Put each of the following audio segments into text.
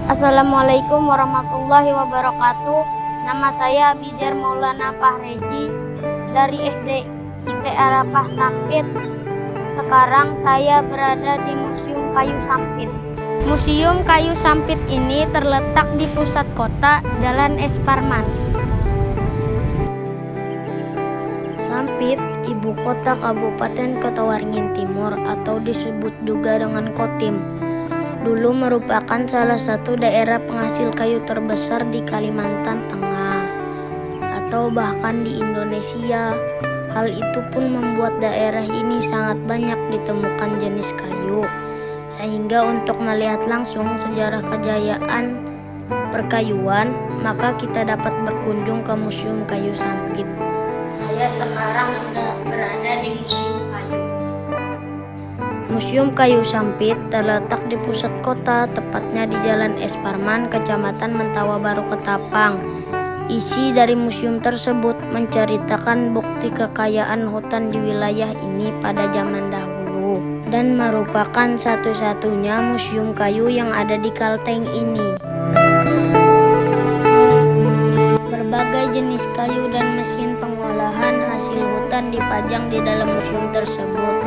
Assalamualaikum warahmatullahi wabarakatuh. Nama saya Bijar Maulana Fahreji dari SD IT Arafah Sampit. Sekarang saya berada di Museum Kayu Sampit. Museum Kayu Sampit ini terletak di pusat kota, Jalan Es Parman. Sampit, ibu kota Kabupaten Kota Waringin Timur atau disebut juga dengan Kotim. Dulu merupakan salah satu daerah penghasil kayu terbesar di Kalimantan Tengah atau bahkan di Indonesia. Hal itu pun membuat daerah ini sangat banyak ditemukan jenis kayu. Sehingga untuk melihat langsung sejarah kejayaan perkayuan, maka kita dapat berkunjung ke Museum Kayu Sampit. Saya sekarang sudah berada di Museum Kayu. Museum Kayu Sampit terletak di pusat kota, tepatnya di Jalan Es Parman, Kecamatan Mentawa Baru, Ketapang. Isi dari museum tersebut menceritakan bukti kekayaan hutan di wilayah ini pada zaman dahulu dan merupakan satu-satunya museum kayu yang ada di Kalteng ini. Berbagai jenis kayu dan mesin pengolahan hasil hutan dipajang di dalam museum tersebut,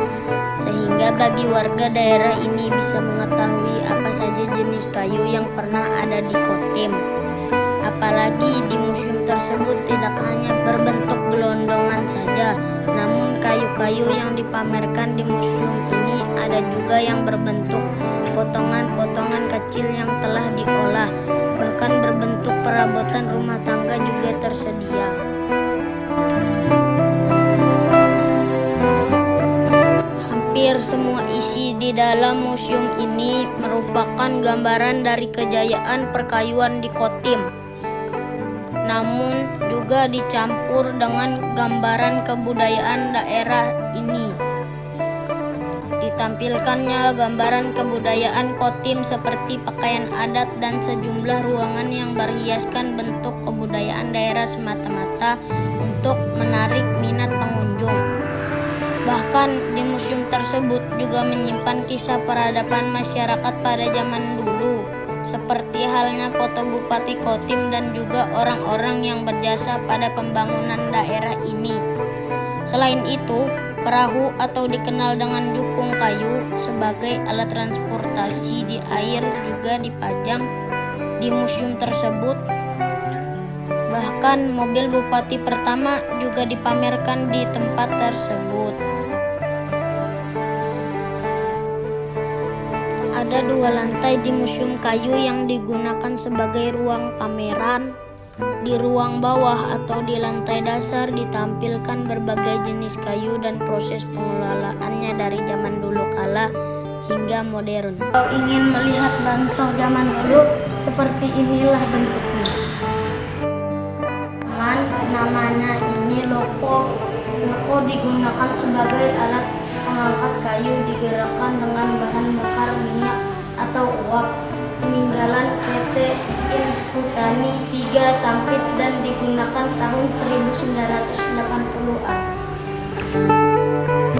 sehingga bagi warga daerah ini bisa mengetahui apa saja jenis kayu yang pernah ada di Kotim. Apalagi di museum tersebut tidak hanya berbentuk gelondongan saja, namun kayu-kayu yang dipamerkan di museum ini ada juga yang berbentuk potongan-potongan kecil yang telah diolah, bahkan berbentuk perabotan rumah tangga juga tersedia. Hampir semua isi di dalam museum ini merupakan gambaran dari kejayaan perkayuan di Kotim, namun juga dicampur dengan gambaran kebudayaan daerah ini. Ditampilkannya gambaran kebudayaan Kotim seperti pakaian adat dan sejumlah ruangan yang berhiaskan bentuk kebudayaan daerah semata-mata untuk menarik minat pengunjung. Bahkan di museum tersebut juga menyimpan kisah peradaban masyarakat pada zaman dulu, seperti halnya foto Bupati Kotim dan juga orang-orang yang berjasa pada pembangunan daerah ini. Selain itu, perahu atau dikenal dengan jukung kayu sebagai alat transportasi di air juga dipajang di museum tersebut. Bahkan mobil Bupati pertama juga dipamerkan di tempat tersebut. Ada 2 lantai di Museum Kayu yang digunakan sebagai ruang pameran. Di ruang bawah atau di lantai dasar ditampilkan berbagai jenis kayu dan proses pengelolaannya dari zaman dulu kala hingga modern. Kalau ingin melihat bansong zaman dulu, seperti inilah bentuknya. Namanya ini loko. Loko digunakan sebagai alat pengangkat kayu digerakkan dengan bahan bakar minyak atau uap. Peninggalan PT Inhutani 3 Sampit dan digunakan tahun 1980-an.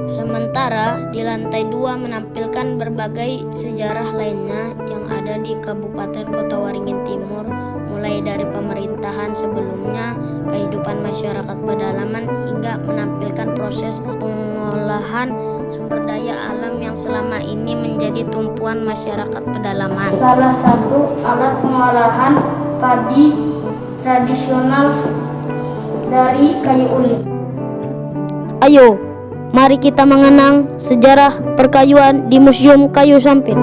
Sementara di lantai 2 menampilkan berbagai sejarah lainnya yang ada di Kabupaten Kota Waringin Timur, mulai dari pemerintahan sebelumnya, kehidupan masyarakat pedalaman, hingga menampilkan proses pengolahan sumber daya alam yang selama ini menjadi tumpuan masyarakat pedalaman. Salah satu alat pengolahan padi tradisional dari kayu ulin. Ayo, mari kita mengenang sejarah perkayuan di Museum Kayu Sampit.